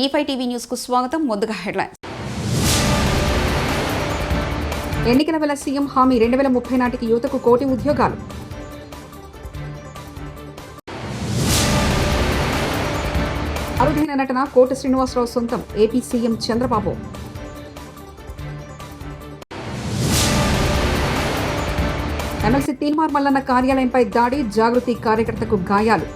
E5 TV news కు స్వాగతం. ముందుగా హెడ్లైన్స్. ఎన్నికల వేళ సీఎం హామీ 2030 నాటికి యువతకు 1 కోటి ఉద్యోగాలు. అరుదైన నటన కోట శ్రీనివాసరావు సొంతం. AP CM Chandrababu. MLC Teenmar Mallanna కార్యాలయంపై దాడి, జాగృతి కార్యకర్తకు గాయాలు.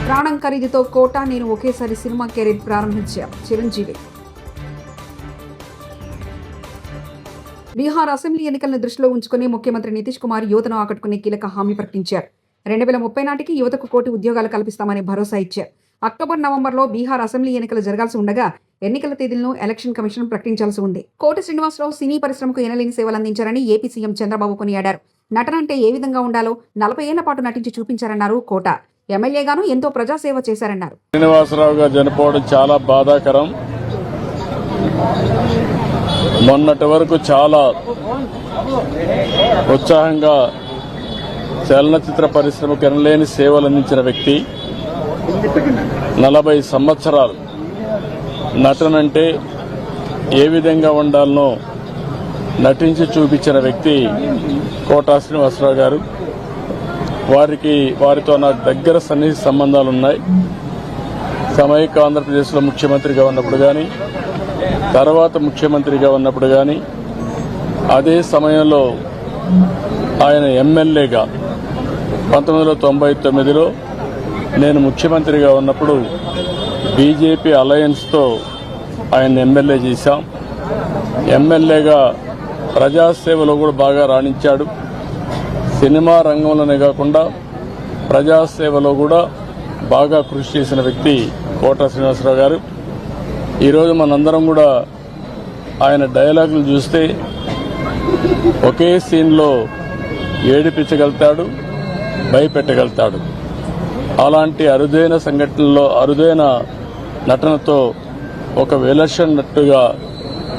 ప్రాణం ఖరీదుతో కోట నేను ఒకేసారి సినిమా కెరీర్ ప్రారంభించా చిరంజీవి. బీహార్ అసెంబ్లీ ఎన్నికలను దృష్టిలో ఉంచుకుని ముఖ్యమంత్రి నితీష్ కుమార్ యువతను ఆకట్టుకునే కీలక హామీ ప్రకటించారు. 2030 నాటికి యువతకు 1 కోటి ఉద్యోగాలు కల్పిస్తామని భరోసా ఇచ్చారు. అక్టోబర్, నవంబర్లో బీహార్ అసెంబ్లీ ఎన్నికలు జరగాల్సి ఉండగా ఎన్నికల తేదీలను ఎలక్షన్ కమిషన్ ప్రకటించాల్సి ఉంది. కోట శ్రీనివాసరావు సినీ పరిశ్రమకు ఎనలేని సేవలు అందించారని ఏపీ సీఎం చంద్రబాబు కొనియాడారు. నటన అంటే ఏ విధంగా ఉండాలో 40 ఏళ్ల పాటు నటించి చూపించారన్నారు. కోట ఎమ్మెల్యేగాను ఎంతో ప్రజాసేవ చేశారన్నారు. శ్రీనివాసరావు గారు చనిపోవడం చాలా బాధాకరం. మొన్నటి వరకు చాలా ఉత్సాహంగా చలనచిత్ర పరిశ్రమకు ఎనలేని సేవలు అందించిన వ్యక్తి. 40 సంవత్సరాలు నటనంటే ఏ విధంగా ఉండాలనో నటించి చూపించిన వ్యక్తి కోట శ్రీనివాసరావు గారు. వారితో నాకు దగ్గర సన్నిహిత సంబంధాలు ఉన్నాయి. సమైక్య ఆంధ్రప్రదేశ్లో ముఖ్యమంత్రిగా ఉన్నప్పుడు కానీ, తర్వాత ముఖ్యమంత్రిగా ఉన్నప్పుడు కానీ, అదే సమయంలో ఆయన ఎమ్మెల్యేగా 1999లో నేను ముఖ్యమంత్రిగా ఉన్నప్పుడు బీజేపీ అలయన్స్తో ఆయన ఎమ్మెల్యే చేశాం. ఎమ్మెల్యేగా ప్రజాసేవలో కూడా బాగా రాణించాడు. సినిమా రంగంలోనే కాకుండా ప్రజాసేవలో కూడా బాగా కృషి చేసిన వ్యక్తి కోట శ్రీనివాసరావు గారు. ఈరోజు మనందరం కూడా ఆయన డైలాగులు చూస్తే ఒకే సీన్లో ఏడిపించగలుగుతాడు, భయపెట్టగలుగుతాడు. అలాంటి అరుదైన సంఘటనల్లో అరుదైన నటనతో ఒక విలక్షణట్టుగా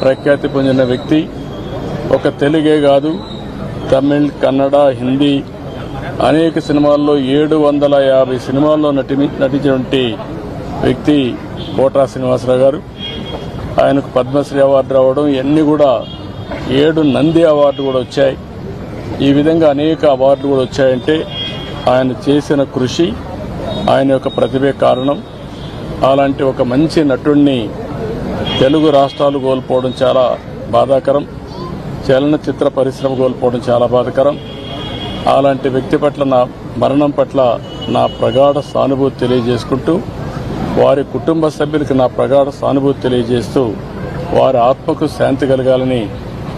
ప్రఖ్యాతి పొందిన వ్యక్తి. ఒక తెలుగే కాదు, తమిళ్, కన్నడ, హిందీ అనేక సినిమాల్లో 750 సినిమాల్లో నటించినటువంటి వ్యక్తి కోట శ్రీనివాసరావు గారు. ఆయనకు పద్మశ్రీ అవార్డు రావడం, ఇవన్నీ కూడా 7 నంది అవార్డు కూడా వచ్చాయి. ఈ విధంగా అనేక అవార్డులు కూడా వచ్చాయంటే ఆయన చేసిన కృషి, ఆయన యొక్క ప్రతిభే కారణం. అలాంటి ఒక మంచి నటుడిని తెలుగు రాష్ట్రాలు కోల్పోవడం చాలా బాధాకరం. చలనచిత్ర పరిశ్రమ కోల్పోవడం చాలా బాధాకరం. అలాంటి వ్యక్తి పట్ల నా మరణం పట్ల నా ప్రగాఢ సానుభూతి తెలియజేసుకుంటూ, వారి కుటుంబ సభ్యులకు నా ప్రగాఢ సానుభూతి తెలియజేస్తూ వారి ఆత్మకు శాంతి కలగాలని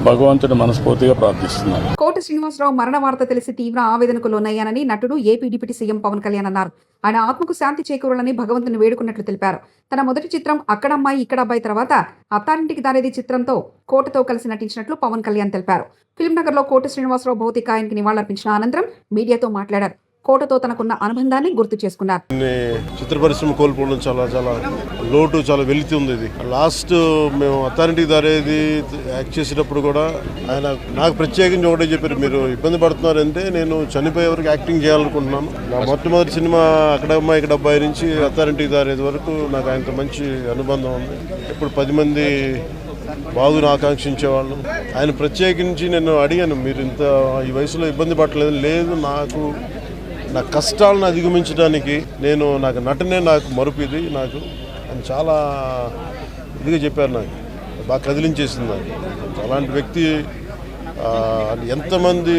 భగవంతుడు మనస్ఫూర్తిగా ప్రార్థిస్తున్నారు. కోట శ్రీనివాసరావు మరణ వార్త తెలిసి తీవ్ర ఆవేదనకు లోనయ్యానని నటుడు AP deputy CM Pawan Kalyan అన్నారు. ఆయన ఆత్మకు శాంతి చేకూరాలని భగవంతుని వేడుకున్నట్లు తెలిపారు. తన మొదటి చిత్రం అక్కడమ్మాయి ఇక్కడబ్బాయి తర్వాత అత్తారింటికి దారేది చిత్రంతో కోటతో కలిసి నటించినట్లు పవన్ కళ్యాణ్ తెలిపారు. ఫిల్మ్ నగర్ లో కోట శ్రీనివాసరావు భౌతికాయానికి నివాళులర్పించిన అనంతరం మీడియాతో మాట్లాడారు. కోటతో తనకున్న అనుబంధాన్ని గుర్తు చేసుకున్నారు. చిత్ర పరిశ్రమ కోల్పోవడం చాలా చాలా లోటు, చాలా వెలితి ఉంది. ఇది లాస్ట్ మేము అత్తారింటికి దారేది యాక్ట్ చేసేటప్పుడు కూడా ఆయన నాకు ప్రత్యేకించి ఒకటే చెప్పారు, మీరు ఇబ్బంది పడుతున్నారంటే నేను చనిపోయే వరకు యాక్టింగ్ చేయాలనుకుంటున్నాను. నా మొట్టమొదటి సినిమా అక్కడమ్మాయి ఇక్కడబ్బాయి నుంచి అత్తారింటికి దారేది వరకు నాకు ఆయనతో మంచి అనుబంధం ఉంది. ఇప్పుడు 10 మంది బాగుని ఆకాంక్షించేవాళ్ళు. ఆయన ప్రత్యేకించి నేను అడిగాను, మీరు ఇంత ఈ వయసులో ఇబ్బంది పడలేదు. లేదు, నా కష్టాలను అధిగమించడానికి నాకు నటనే నాకు మరుపుది నాకు అని చాలా ఇదిగా చెప్పారు. నాకు బాగా కదిలించేసింది. నాకు అలాంటి వ్యక్తి ఎంతమంది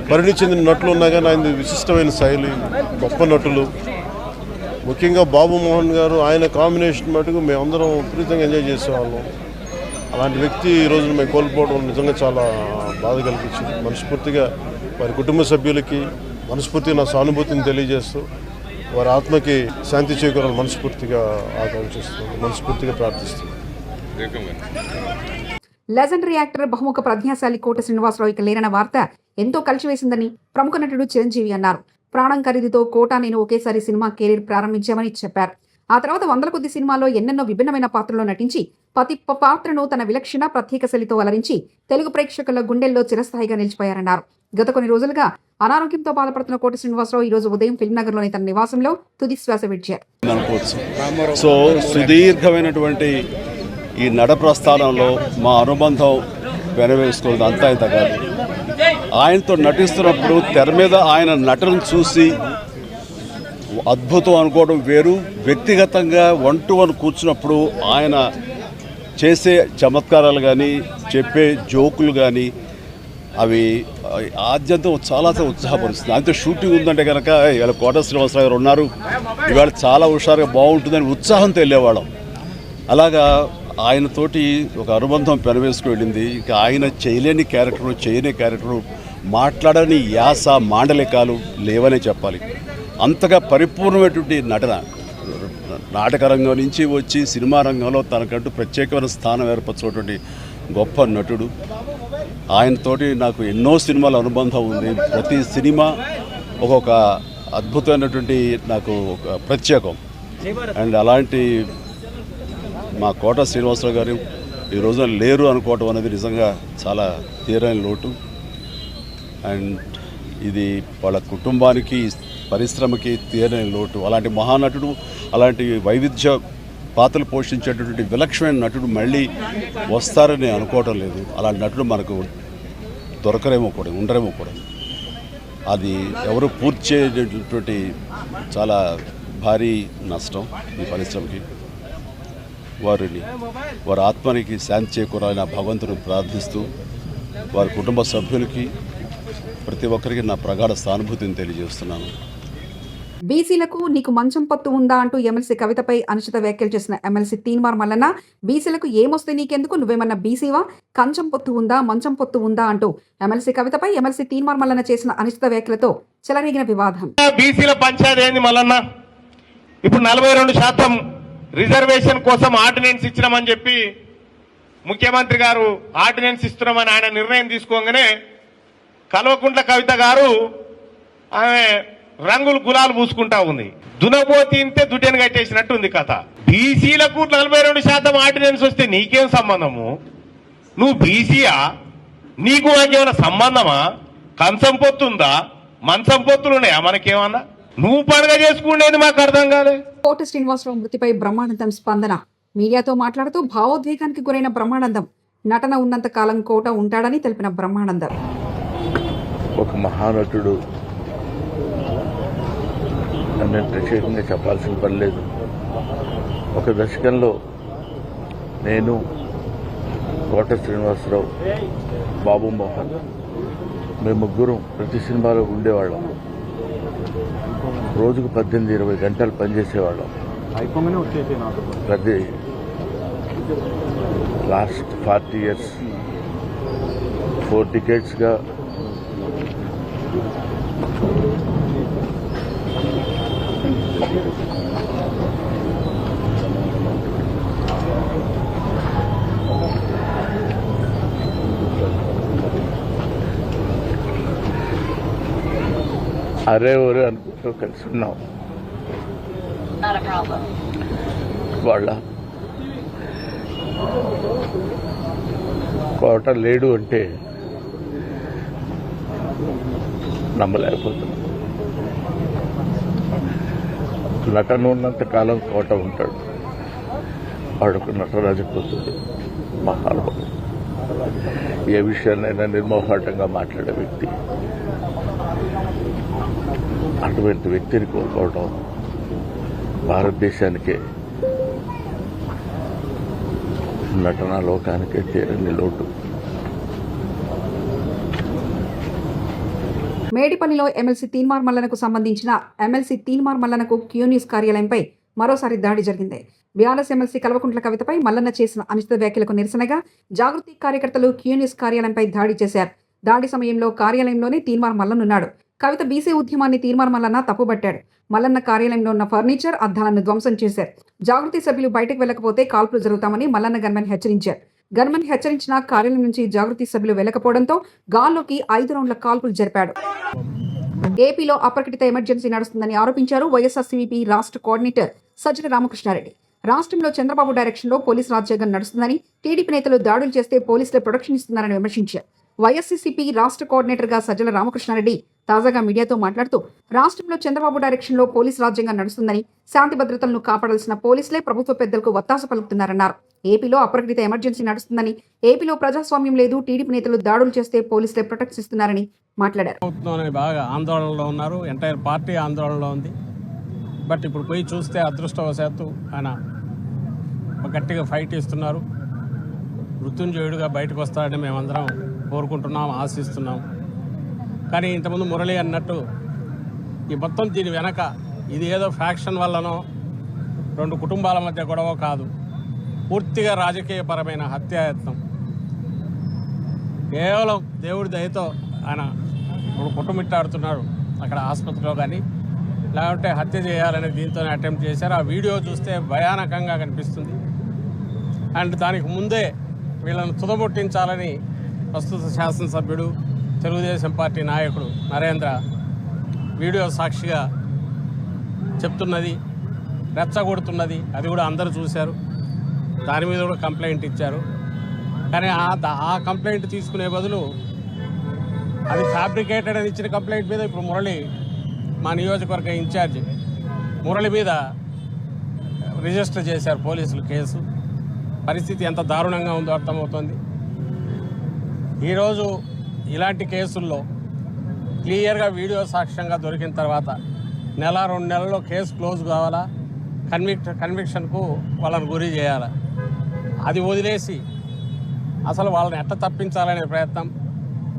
పరిణి చెందిన నటులు ఉన్నా కానీ ఆయన విశిష్టమైన శైలి, గొప్ప నటులు, ముఖ్యంగా బాబు మోహన్ గారు, ఆయన కాంబినేషన్ మటుకు మేమందరం విపరీతంగా ఎంజాయ్ చేసేవాళ్ళం. అలాంటి వ్యక్తి ఈరోజు మేము కోల్పోవడం నిజంగా చాలా బాధ కల్పించింది. మనస్ఫూర్తిగా వారి కుటుంబ సభ్యులకి మనస్ఫూర్తిగా నా సానుభూతిని తెలియజేస్తూ వారి ఆత్మకి శాంతి చేకూరాలని మనస్ఫూర్తిగా ఆకాంక్షిస్తున్నాను, మనస్ఫూర్తిగా ప్రార్థిస్తున్నాను. లెజెండరీ యాక్టర్, బహుముఖ ప్రజ్ఞాశాలి కోట శ్రీనివాసరావు ఇక లేరన్న వార్త ఎంతో కలిసివేసిందని ప్రముఖ నటుడు చిరంజీవి అన్నారు. ప్రాణం ఖరీదుతో కోట నేను ఒకేసారి సినిమా కెరీర్ ప్రారంభించామని చెప్పారు. ఆ తర్వాత వందల కొద్ది సినిమాల్లో ఎన్నెన్నో విభిన్నమైన పాత్రల్లో నటించి ప్రతి పాత్రను తన విలక్షణ ప్రత్యేక శైలితో అలరించి తెలుగు ప్రేక్షకుల గుండెల్లో చిరస్థాయిగా నిలిచిపోయారన్నారు. గత కొన్ని రోజులుగా అనారోగ్యంతో బాధపడుతున్న కోట శ్రీనివాసరావు ఈ రోజు ఉదయం ఫిల్మ్ నగర్లోని తన నివాసంలో తుది శ్వాస విడిచారు. సో సుదీర్ఘమైనటువంటి ఈ నడ ప్రస్థానంలో మా అనుబంధం వెనవేసుకోవడం అంతా ఇంత కాదు. ఆయనతో నటిస్తున్నప్పుడు తెర మీద ఆయన నటనను చూసి అద్భుతం అనుకోవడం వేరు, వ్యక్తిగతంగా 1-to-1 కూర్చున్నప్పుడు ఆయన చేసే చమత్కారాలు కానీ చెప్పే జోకులు కానీ అవి ఆద్యంతం చాలా ఉత్సాహపరుస్తుంది. అంతే షూటింగ్ ఉందంటే కనుక ఇవాళ కోట శ్రీనివాసరావు గారు ఉన్నారు, ఇవాళ చాలా హుషారుగా బాగుంటుందని ఉత్సాహంతో వెళ్ళేవాళ్ళం. అలాగా ఆయనతోటి ఒక అనుబంధం పెనవేసుకు వెళ్ళింది. ఇక ఆయన చేయలేని క్యారెక్టరు, చేయని క్యారెక్టరు, మాట్లాడని యాస మాండలికాలు లేవనే చెప్పాలి. అంతగా పరిపూర్ణమైనటువంటి నటన నాటక రంగం నుంచి వచ్చి సినిమా రంగంలో తనకంటూ ప్రత్యేకమైన స్థానం ఏర్పరచుకున్నటువంటి గొప్ప నటుడు. ఆయనతోటి నాకు ఎన్నో సినిమాల అనుబంధం ఉంది. ప్రతి సినిమా ఒక్కొక్క అద్భుతమైనటువంటి నాకు ఒక ప్రత్యేకం. అండ్ అలాంటి మా కోట శ్రీనివాసరావు గారు ఈ రోజున లేరు అనుకోవటం అనేది నిజంగా చాలా తీరని లోటు. అండ్ ఇది వాళ్ళ కుటుంబానికి, పరిశ్రమకి తీరని లోటు. అలాంటి మహానటుడు, అలాంటి వైవిధ్య పాత్రలు పోషించేటటువంటి విలక్షణమైన నటుడు మళ్ళీ వస్తారని అనుకోవటం లేదు. అలాంటి నటుడు మనకు దొరకరేమో కూడా, ఉండరేమో కూడా. అది ఎవరు పూర్తి చేయటువంటి చాలా భారీ నష్టం ఈ పరిశ్రమకి. వారి ఆత్మనికి శాంతి చేకూరాలని భగవంతుని ప్రార్థిస్తూ వారి కుటుంబ సభ్యులకి ప్రతి ఒక్కరికి నా ప్రగాఢ సానుభూతిని తెలియజేస్తున్నాను. బీసీలకు నీకు మంచం పత్తు ఉందా అంటూ ఎమ్మెల్సీ కవితపై అనుచిత వ్యాఖ్యలు చేసిన ఎమ్మెల్సీ తీన్మార్ మల్లన్న, బీసీలకు ఏమొస్తే నీకెందుకు, నువ్వేమన్నా బీసీవా, కంచం పొత్తు ఉందా, మంచం పొత్తు ఉందా అంటూ ఎమ్మెల్సీ కవితపై ఎమ్మెల్సీ తీన్మార్ మల్లన్న చేసిన అనుచిత వ్యాఖ్యలతో చెలరేగిన వివాదం. బీసీల పంచాయతీ ఏంది మల్లన్న? ఇప్పుడు 42% రిజర్వేషన్ కోసం ఆర్డినెన్స్ ఇచ్చినామని చెప్పి ముఖ్యమంత్రి గారు ఆర్డినెన్స్ ఇస్తున్నామని ఆయన నిర్ణయం తీసుకోగానే కల్వకుంట్ల కవిత గారు ఆమె రంగులు గులాలు పూసుకుంటా ఉంది. దునపోతి ఇంతే దుడ్డెను కట్టేసినట్టు ఉంది కథ. బీసీలకు 42% ఆర్డినెన్స్ వస్తే నీకేం సంబంధము? నువ్వు బీసీయా? నీకు నాకేమైనా సంబంధమా? కంచం పొత్తుందా, మంచం పొత్తులున్నాయా మనకేమన్నా? నువ్వు పండుగ చేసుకునేది మాకు అర్థం కాలే. కోట శ్రీనివాసరావు మృతిపై బ్రహ్మానందం స్పందన. మీడియాతో మాట్లాడుతూ భావోద్వేగానికి గురైన బ్రహ్మానందం, నటన ఉన్నంత కాలం కోట ఉంటాడని తెలిపిన బ్రహ్మానందం, ఒక మహానటుడు నేను ప్రత్యేకంగా చెప్పాల్సిన పని లేదు. ఒక దశకంలో నేను, కోట శ్రీనివాసరావు, బాబు మోహన్, మేము ముగ్గురం ప్రతి సినిమాలో ఉండేవాళ్ళం. రోజుకు 18-20 గంటలు పనిచేసేవాళ్ళం. ప్రతి లాస్ట్ 40 years 4 decades-గా అరే ఒరే అనుకుంటూ కలిసి ఉన్నాం. వాళ్ళ కోట లేడు అంటే నమ్మలేకపోతున్నాం. నటన ఉన్నంత కాలం కోట ఉంటాడు. వాడొక నటరాజపోతుంది, మహానుభావుడు, ఏ విషయాన్నైనా నిర్మోహాటంగా మాట్లాడే వ్యక్తి. అటువంటి వ్యక్తిని కోల్పోవడం భారతదేశానికే, నటనా లోకానికే తీరని లోటు. మేడిపల్లిలో ఎమ్మెల్సీ తీన్మార్ మల్లనకు సంబంధించిన ఎమ్మెల్సీ తీన్మార్ మల్లనకు క్యూ న్యూస్ కార్యాలయంపై మరోసారి దాడి జరిగింది. బీఆర్ఎస్ ఎమ్మెల్సీ కల్వకుంట్ల కవితపై మల్లన్న చేసిన అనుచిత వ్యాఖ్యలకు నిరసనగా జాగృతి కార్యకర్తలు క్యూ న్యూస్ కార్యాలయంపై దాడి చేశారు. దాడి సమయంలో కార్యాలయంలోనే తీన్మార్ మల్లన్ ఉన్నాడు. కవిత బీసీ ఉద్యమాన్ని తీన్మార్ మల్లన్న తప్పుబట్టాడు. మల్లన్న కార్యాలయంలో ఉన్న ఫర్నిచర్, అద్దాలను ధ్వంసం చేశారు. జాగృతి సభ్యులు బయటకు వెళ్లకపోతే కాల్పులు జరుగుతామని మల్లన్న గన్మెన్ హెచ్చరించారు. గన్మెన్ హెచ్చరించిన కార్యాలయం నుంచి జాగృతి సభ్యులు వెళ్లకపోవడంతో గాల్లోకి 5 రౌండ్ల కాల్పులు జరిపాడు. ఏపీలో అప్రకటిత ఎమర్జెన్సీ నడుస్తుందని ఆరోపించారు వైఎస్ఆర్సీపీ రాష్ట్ర కోఆర్డినేటర్ సజ్జల రామకృష్ణారెడ్డి. రాష్ట్రంలో చంద్రబాబు డైరెక్షన్లో పోలీస్ రాజ్యాంగం నడుస్తుందని, టీడీపీ నేతలు దాడులు చేస్తే పోలీసులే ప్రొటెక్షన్ ఇస్తున్నారని విమర్శించారు. వైఎస్సీపీ రాష్ట్ర కోఆర్డినేటర్గా సజ్జల రామకృష్ణారెడ్డి తాజాగా మీడియాతో మాట్లాడుతూ, రాష్ట్రంలో చంద్రబాబు డైరెక్షన్లో పోలీస్ రాజ్యాంగం నడుస్తుందని, శాంతి భద్రతలను కాపాడాల్సిన పోలీసులే ప్రభుత్వ పెద్దలకు వత్తాస పలుకుతున్నారన్నారు. ఏపీలో అప్రకటిత ఎమర్జెన్సీ నడుస్తుందని, ఏపీలో ప్రజాస్వామ్యం లేదు, టీడీపీ నేతలు దాడులు చేస్తే పోలీసులే ప్రొటెక్షన్ ఇస్తున్నారని మాట్లాడారు. బాగా ఆందోళనలో ఉన్నారు, ఎంటైర్ పార్టీ ఆందోళనలో ఉంది. బట్ ఇప్పుడు పోయి చూస్తే అదృష్టవశాత్తు ఆయన గట్టిగా ఫైట్ ఇస్తున్నారు. మృత్యుంజయుడిగా బయటకు వస్తాడని మేమందరం కోరుకుంటున్నాం, ఆశిస్తున్నాం. కానీ ఇంతకుముందు మురళి అన్నట్టు ఈ మొత్తం దీని వెనక ఇది ఏదో ఫ్యాక్షన్ వల్లనో 2 కుటుంబాల మధ్య గొడవ కాదు, పూర్తిగా రాజకీయపరమైన హత్యాయత్నం. కేవలం దేవుడి దయతో ఆయన ఇప్పుడు కుటుంబిట్టాడుతున్నాడు అక్కడ ఆసుపత్రిలో. కానీ లేకుంటే హత్య చేయాలని దీంతోనే అటెంప్ట్ చేశారు. ఆ వీడియో చూస్తే భయానకంగా కనిపిస్తుంది. అండ్ దానికి ముందే వీళ్ళను తుదముట్టించాలని ప్రస్తుత శాసనసభ్యుడు, తెలుగుదేశం పార్టీ నాయకుడు నరేంద్ర వీడియో సాక్షిగా చెప్తున్నది, రెచ్చగొడుతున్నది. అది కూడా అందరూ చూశారు. దాని మీద కూడా కంప్లైంట్ ఇచ్చారు. కానీ ఆ కంప్లైంట్ తీసుకునే బదులు అది ఫ్యాబ్రికేటెడ్ అని ఇచ్చిన కంప్లైంట్ మీద ఇప్పుడు మురళి, మా నియోజకవర్గ ఇన్ఛార్జ్ మురళి మీద రిజిస్టర్ చేశారు పోలీసులు కేసు. పరిస్థితి ఎంత దారుణంగా ఉందో అర్థమవుతుంది. ఈరోజు ఇలాంటి కేసుల్లో క్లియర్గా వీడియో సాక్ష్యంగా దొరికిన తర్వాత 1-2 నెలల్లో కేసు క్లోజ్ కావాలా, కన్విక్షన్కు వాళ్ళని గురి చేయాలా. అది వదిలేసి అసలు వాళ్ళని ఎట్లా తప్పించాలనే ప్రయత్నం,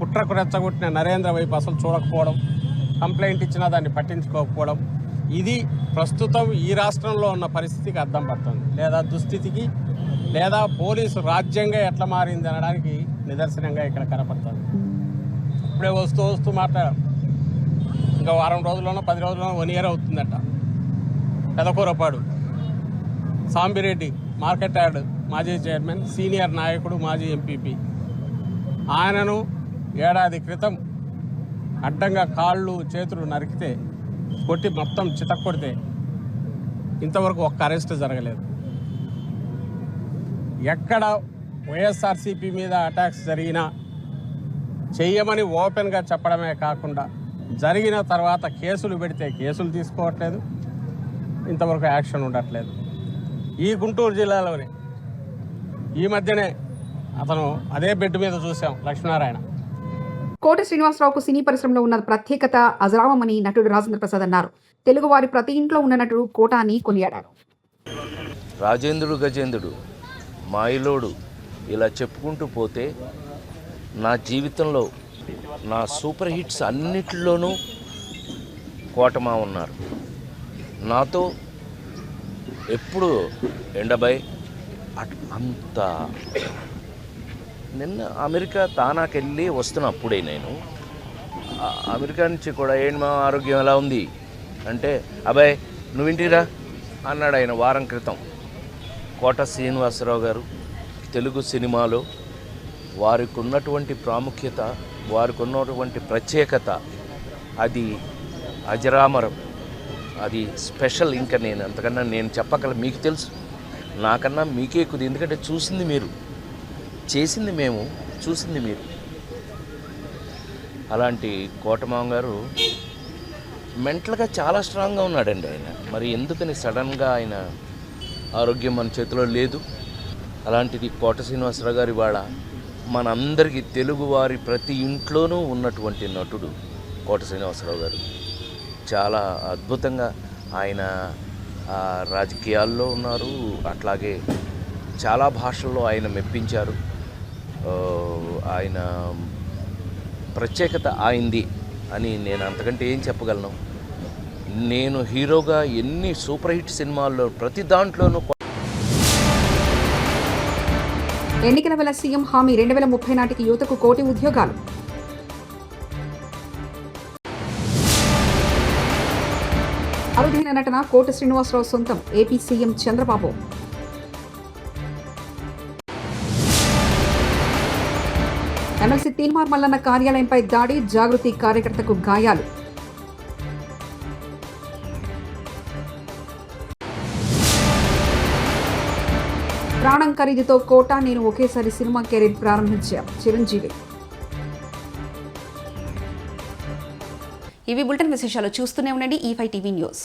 కుట్రకు రెచ్చగొట్టిన నరేంద్ర వైపు అసలు చూడకపోవడం, కంప్లైంట్ ఇచ్చినా దాన్ని పట్టించుకోకపోవడం, ఇది ప్రస్తుతం ఈ రాష్ట్రంలో ఉన్న పరిస్థితికి అద్దం పడుతుంది, లేదా దుస్థితికి, లేదా పోలీసు రాజ్యంగా ఎట్లా మారింది అనడానికి నిదర్శనంగా ఇక్కడ కనపడుతుంది. ఇప్పుడే వస్తూ మాట్లాడాం, ఇంకా వారం రోజుల్లోనో 10 రోజుల్లోనో 1 year అవుతుందట. పెదకూరపాడు సాంబిరెడ్డి మార్కెట్ యార్డ్ మాజీ చైర్మన్, సీనియర్ నాయకుడు, మాజీ ఎంపీపీ, ఆయనను ఏడాది క్రితం అడ్డంగా కాళ్ళు చేతులు నరికితే, కొట్టి మొత్తం చితక్కొడితే ఇంతవరకు ఒక్క అరెస్ట్ జరగలేదు. ఎక్కడ వైఎస్ఆర్సీపీ మీద అటాక్స్ జరిగినా చెయ్యమని ఓపెన్గా చెప్పడమే కాకుండా, జరిగిన తర్వాత కేసులు పెడితే కేసులు తీసుకోవట్లేదు, ఇంతవరకు యాక్షన్ ఉండట్లేదు. ఈ గుంటూరు జిల్లాలోనే ఈ మధ్యనే అతను అదే బెడ్ మీద చూసాం, లక్ష్మీనారాయణ. కోట శ్రీనివాసరావుకు సినీ పరిశ్రమలో ఉన్న ప్రత్యేకత అజరామని నటుడు రాజేంద్ర ప్రసాద్ అన్నారు. తెలుగువారి ప్రతి ఇంట్లో ఉన్న నటుడు కోట అని కొనియాడారు. రాజేంద్రుడు, గజేంద్రుడు, మాయిలోడు, ఇలా చెప్పుకుంటూ పోతే నా జీవితంలో నా సూపర్ హిట్స్ అన్నిటిలోనూ కోటమా ఉన్నారు. నాతో ఎప్పుడు ఎండబై అంత. నిన్న అమెరికా తానాకెళ్ళి వస్తున్నప్పుడే నేను అమెరికా నుంచి కూడా, ఏంటి మా ఆరోగ్యం ఎలా ఉంది అంటే, అబ్బాయి నువ్వు ఇంటిరా అన్నాడు ఆయన వారం క్రితం. కోట శ్రీనివాసరావు గారు తెలుగు సినిమాలో వారికి ఉన్నటువంటి ప్రాముఖ్యత, వారికి ఉన్నటువంటి ప్రత్యేకత, అది అజరామరం, అది స్పెషల్. ఇంకా నేను అంతకన్నా నేను చెప్పగల, మీకు తెలుసు, నాకన్నా మీకే ఎక్కువ. ఎందుకంటే చూసింది మీరు, చేసింది మేము, చూసింది మీరు. అలాంటి కోటమామ గారు మెంటల్గా చాలా స్ట్రాంగ్గా ఉన్నాడండి ఆయన. మరి ఎందుకని సడన్గా ఆయన ఆరోగ్యం మన చేతిలో లేదు. అలాంటిది కోట శ్రీనివాసరావు గారు ఇవాళ మనందరికీ, తెలుగువారి ప్రతి ఇంట్లోనూ ఉన్నటువంటి నటుడు కోట శ్రీనివాసరావు గారు. చాలా అద్భుతంగా ఆయన రాజకీయాల్లో ఉన్నారు, అట్లాగే చాలా భాషల్లో ఆయన మెప్పించారు. ఆయన ప్రత్యేకత ఆయనది అని నేను అంతకంటే ఏం చెప్పగలను. నేను హీరోగా ఎన్ని సూపర్ హిట్ సినిమాల్లో ప్రతి దాంట్లోనూ. ఎన్నికల వేళ సీఎం హామీ 2030 నాటికి యువతకు 1 కోటి ఉద్యోగాలు. అరుదైన నటన కోట శ్రీనివాసరావు సొంతం. AP CM Chandrababu. MLC Teenmar Mallanna కార్యాలయంపై దాడి, జాగృతి కార్యకర్తకు గాయాలు. ప్రాణం ఖరీదుతో కోట, నేను ఒకేసారి సినిమా కెరీర్ ప్రారంభించాం చిరంజీవి. ఇవి బులెటిన్ విశేషాలు. చూస్తూనే ఉండండి E5 టీవీ న్యూస్.